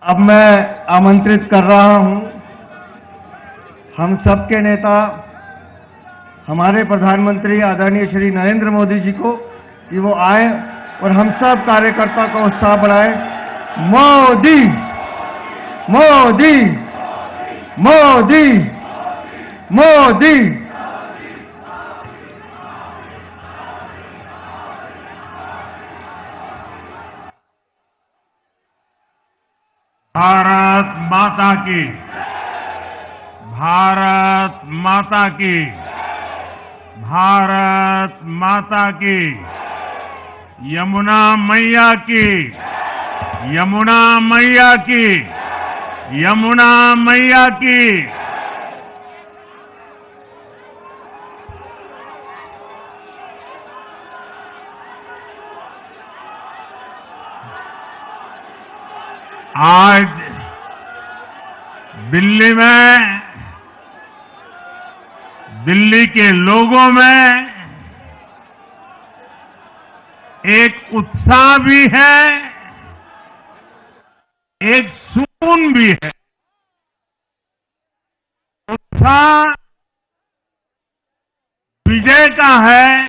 अब मैं आमंत्रित कर रहा हूं हम सबके नेता हमारे प्रधानमंत्री आदरणीय श्री नरेंद्र मोदी जी को कि वो आए और हम सब कार्यकर्ता का उत्साह बढ़ाएं। मोदी मोदी मोदी मोदी। भारत माता की, भारत माता की, भारत माता की, यमुना मैया की, यमुना मैया की, यमुना मैया की। आज दिल्ली में, दिल्ली के लोगों में एक उत्साह भी है, एक सुकून भी है। उत्साह विजय का है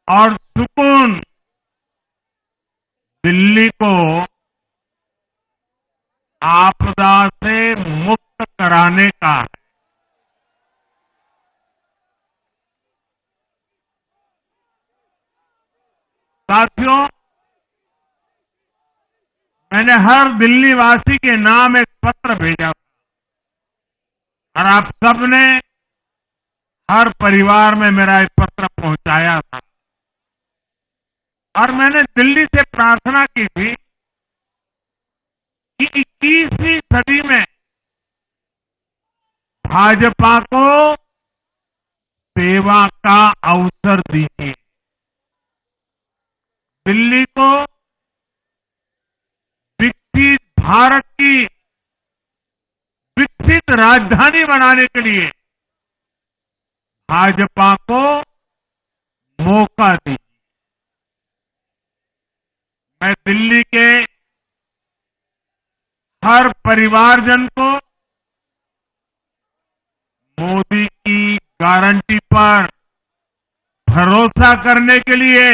और सुकून दिल्ली को आपदा से मुक्त कराने का है। साथियों, मैंने हर दिल्ली वासी के नाम एक पत्र भेजा था और आप सबने हर परिवार में मेरा एक पत्र पहुंचाया था और मैंने दिल्ली से प्रार्थना की थी कि 21वीं सदी में भाजपा को सेवा का अवसर दीजिए, दिल्ली को विकसित भारत की विकसित राजधानी बनाने के लिए भाजपा को मौका दीजिए। मैं दिल्ली के हर परिवारजन को मोदी की गारंटी पर भरोसा करने के लिए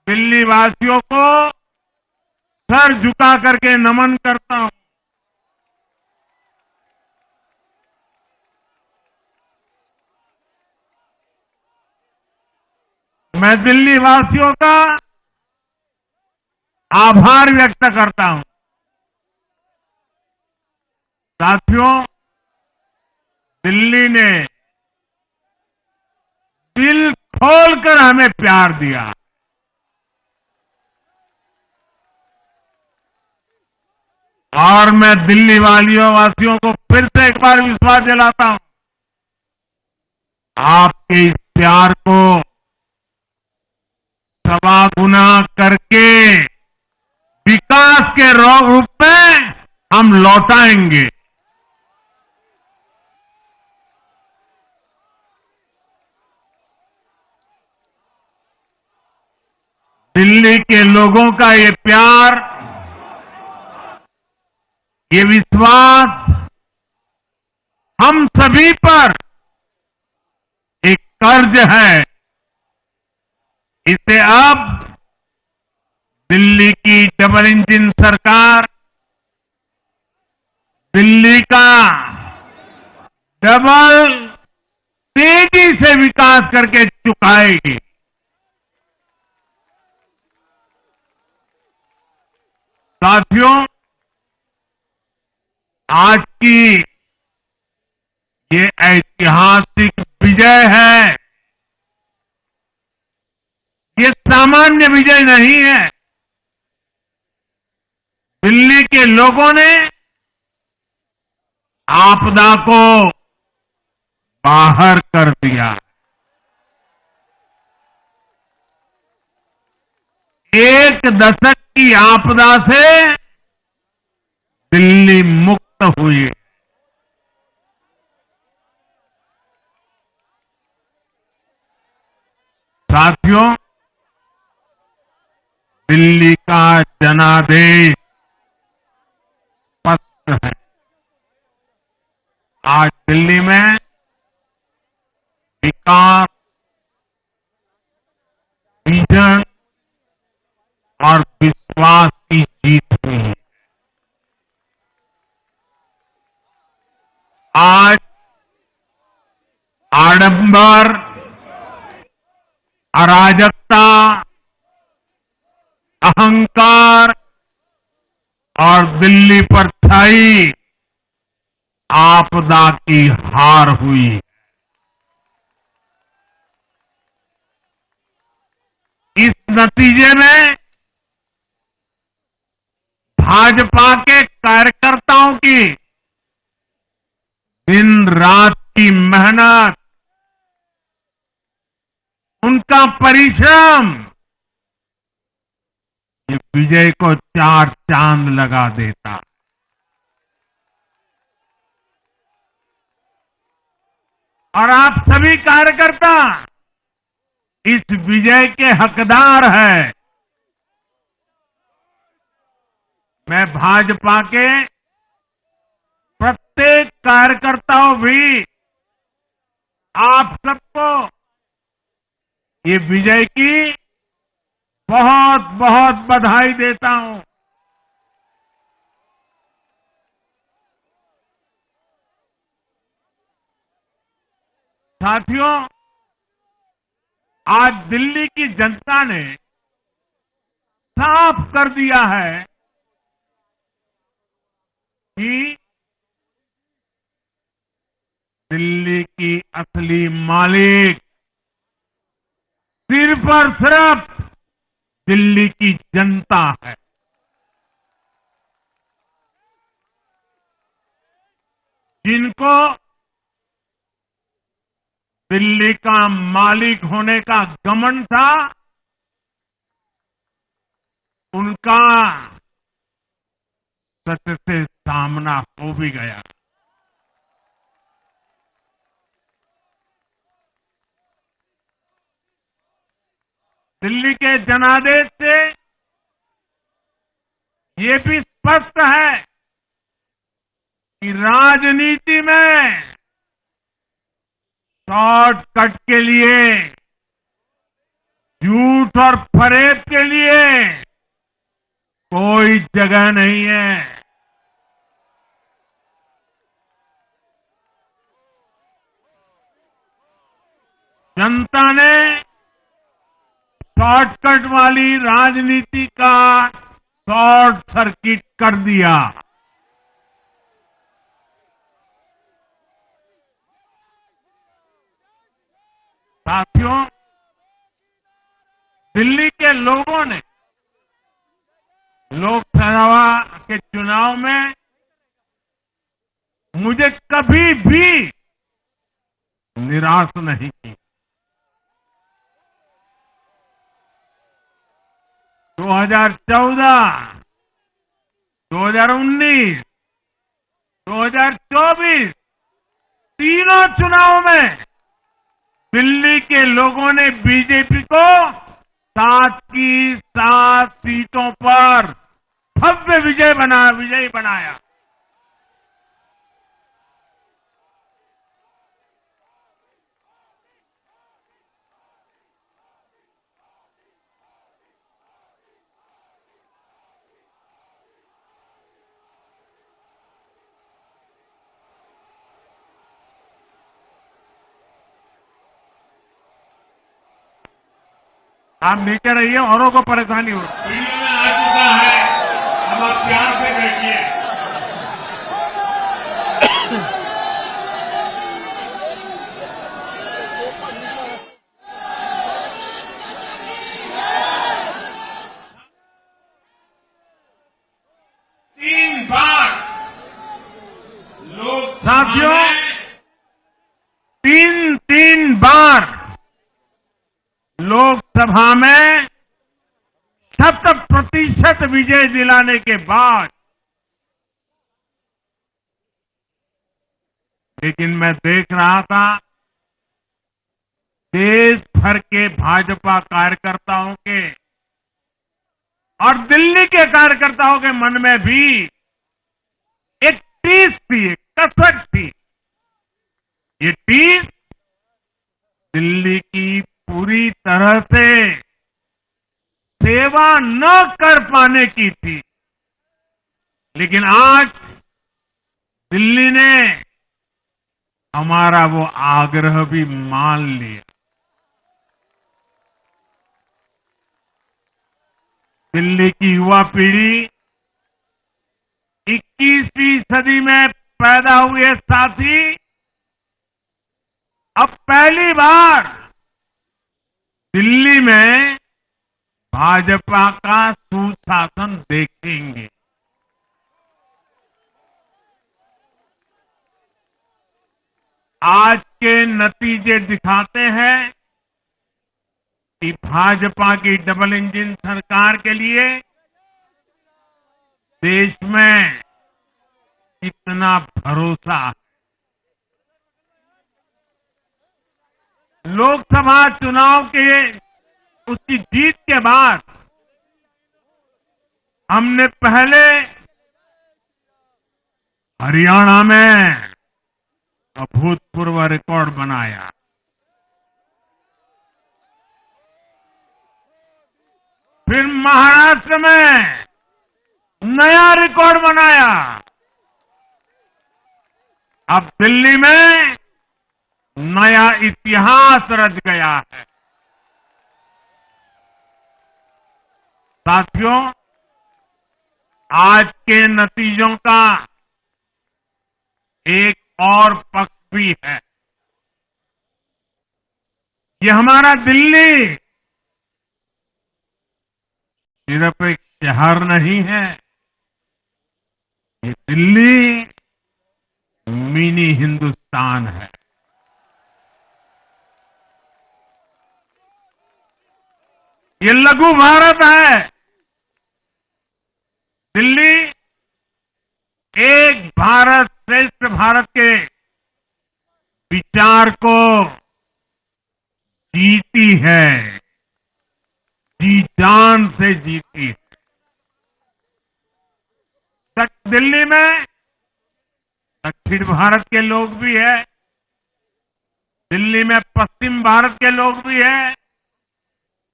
दिल्ली वासियों को सर झुका करके नमन करता हूं। मैं दिल्ली वासियों का आभार व्यक्त करता हूं। साथियों, दिल्ली ने दिल खोलकर हमें प्यार दिया और मैं दिल्ली वासियों को फिर से एक बार विश्वास दिलाता हूं, आपके इस प्यार को सवा गुना करके विकास के रूप में हम लौटाएंगे। दिल्ली के लोगों का ये प्यार, ये विश्वास हम सभी पर एक कर्ज है। इसे अब दिल्ली की डबल इंजन सरकार, दिल्ली का डबल तेजी से विकास करके चुकाएगी। साथियों, आज की ये ऐतिहासिक विजय है, ये सामान्य विजय नहीं है। दिल्ली के लोगों ने आपदा को बाहर कर दिया। एक दशक की आपदा से दिल्ली मुक्त हुई। साथियों, दिल्ली का जनादेश स्पष्ट है। आज दिल्ली में विकास, विजन और विश्वास की जीत हुई है। आज आडंबर, अराजकता, अहंकार और दिल्ली पर छाई आपदा की हार हुई। इस नतीजे में भाजपा के कार्यकर्ताओं की दिन रात की मेहनत, उनका परिश्रम ये विजय को चार चांद लगा देता। और आप सभी कार्यकर्ता इस विजय के हकदार हैं। मैं भाजपा के प्रत्येक कार्यकर्ताओं भी आप सबको ये विजय की बहुत बहुत बधाई देता हूं। साथियों, आज दिल्ली की जनता ने साफ कर दिया है कि दिल्ली की असली मालिक सिर्फ और सिर्फ दिल्ली की जनता है। जिनको दिल्ली का मालिक होने का घमंड था, उनका सच से सामना हो भी गया। दिल्ली के जनादेश से ये भी स्पष्ट है कि राजनीति में शॉर्टकट के लिए, झूठ और फरेब के लिए कोई जगह नहीं है। जनता ने शॉर्टकट वाली राजनीति का शॉर्ट सर्किट कर दिया। साथियों, दिल्ली के लोगों ने लोकसभा के चुनाव में मुझे कभी भी निराश नहीं की। 2014, 2019, 2024 तीनों चुनाव में दिल्ली के लोगों ने बीजेपी को 7 की 7 सीटों पर भव्य विजयी बनाया। आप नीचे रहिए, औरों को परेशानी हो। वीडियो में आ चुका है, अब आप प्यार से बैठिए। तीन बार साथियों, लोकसभा में तीन बार लोकसभा में 100% विजय दिलाने के बाद, लेकिन मैं देख रहा था देश भर के भाजपा कार्यकर्ताओं के और दिल्ली के कार्यकर्ताओं के मन में भी एक टीस थी, एक कसक थी। ये टीस दिल्ली की पूरी तरह से सेवा न कर पाने की थी। लेकिन आज दिल्ली ने हमारा वो आग्रह भी मान लिया। दिल्ली की युवा पीढ़ी 21वीं सदी में पैदा हुए साथी अब पहली बार दिल्ली में भाजपा का सुशासन देखेंगे। आज के नतीजे दिखाते हैं कि भाजपा की डबल इंजन सरकार के लिए देश में कितना भरोसा है। लोकसभा चुनाव के उसकी जीत के बाद हमने पहले हरियाणा में अभूतपूर्व रिकॉर्ड बनाया। फिर महाराष्ट्र में नया रिकॉर्ड बनाया। अब दिल्ली में नया इतिहास रच गया है। साथियों, आज के नतीजों का एक और पक्ष भी है। ये हमारा दिल्ली सिर्फ एक शहर नहीं है, ये दिल्ली मिनी हिंदुस्तान है। ये लघु भारत है। दिल्ली एक भारत श्रेष्ठ भारत के विचार को जीती है, जी जान से जीती है। दिल्ली में दक्षिण भारत के लोग भी हैं, दिल्ली में पश्चिम भारत के लोग भी हैं,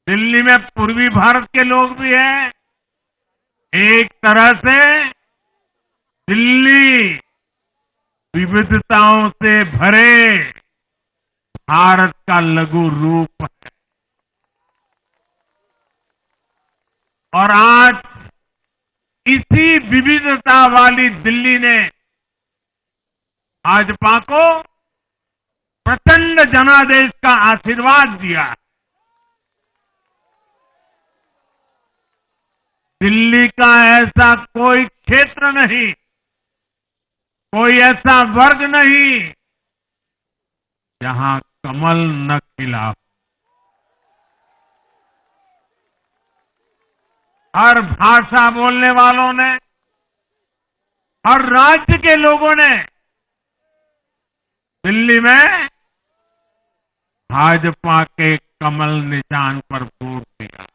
दिल्ली में पूर्वी भारत के लोग भी हैं। एक तरह से दिल्ली विविधताओं से भरे भारत का लघु रूप है। और आज इसी विविधता वाली दिल्ली ने भाजपा को प्रचंड जनादेश का आशीर्वाद दिया। दिल्ली का ऐसा कोई क्षेत्र नहीं, कोई ऐसा वर्ग नहीं जहां कमल न खिला। हर भाषा बोलने वालों ने, हर राज्य के लोगों ने दिल्ली में भाजपा के कमल निशान पर वोट दिया।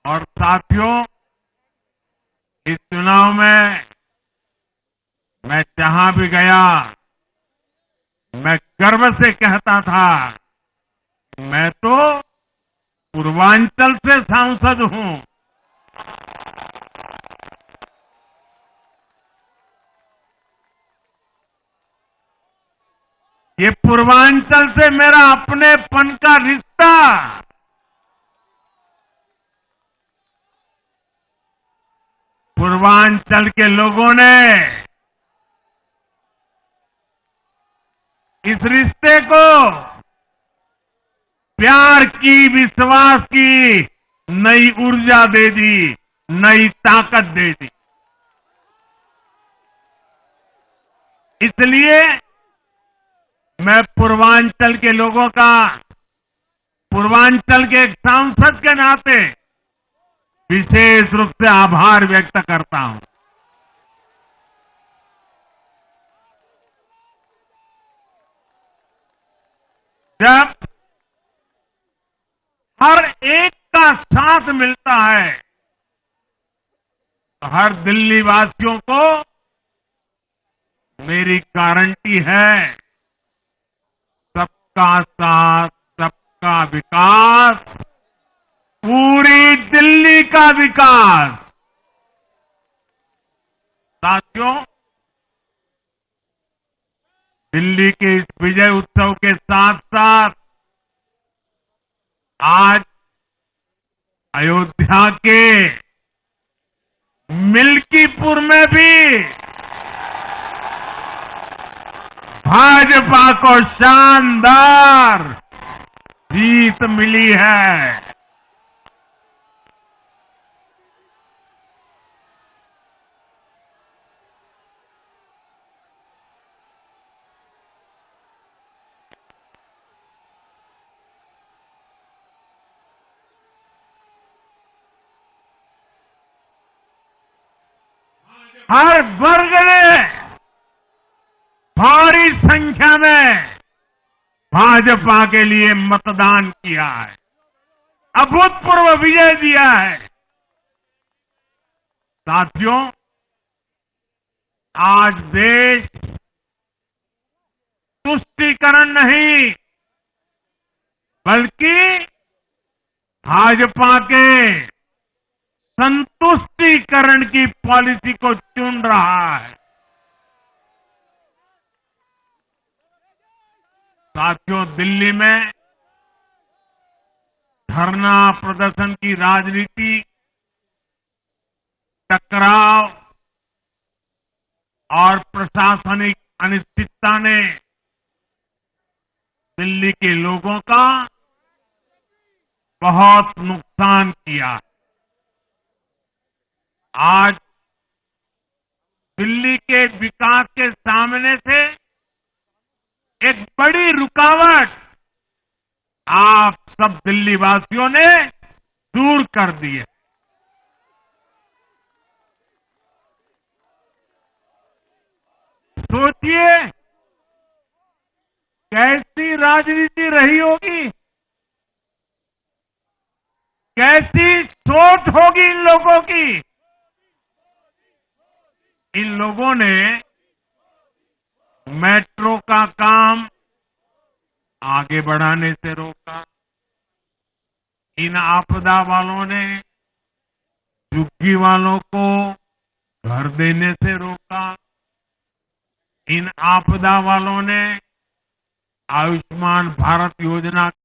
और साथियों, इस चुनाव में मैं जहां भी गया, मैं गर्व से कहता था, मैं तो पूर्वांचल से सांसद हूं। ये पूर्वांचल से मेरा अपनेपन का रिश्ता, पूर्वांचल के लोगों ने इस रिश्ते को प्यार की, विश्वास की नई ऊर्जा दे दी, नई ताकत दे दी। इसलिए मैं पूर्वांचल के लोगों का, पूर्वांचल के एक सांसद के नाते विशेष रूप से आभार व्यक्त करता हूं। जब हर साथ मिलता है तो हर दिल्ली वासियों को मेरी गारंटी है, सबका साथ, सबका विकास, पूरी दिल्ली का विकास। साथियों, दिल्ली के इस विजय उत्सव के साथ साथ आज अयोध्या के मिल्कीपुर में भी भाजपा को शानदार जीत मिली है। हर वर्ग ने भारी संख्या में भाजपा के लिए मतदान किया है, अभूतपूर्व विजय दिया है। साथियों, आज देश तुष्टीकरण नहीं बल्कि भाजपा के संतुष्टीकरण की पॉलिसी को चुन रहा है। साथियों, दिल्ली में धरना प्रदर्शन की राजनीति, टकराव और प्रशासनिक अनिश्चितता ने दिल्ली के लोगों का बहुत नुकसान किया। आज दिल्ली के विकास के सामने से एक बड़ी रुकावट आप सब दिल्ली वासियों ने दूर कर दी है। सोचिए कैसी राजनीति रही होगी, कैसी सोच होगी इन लोगों की। इन लोगों ने मेट्रो का काम आगे बढ़ाने से रोका, इन आपदा वालों ने झुग्गी वालों को घर देने से रोका, इन आपदा वालों ने आयुष्मान भारत योजना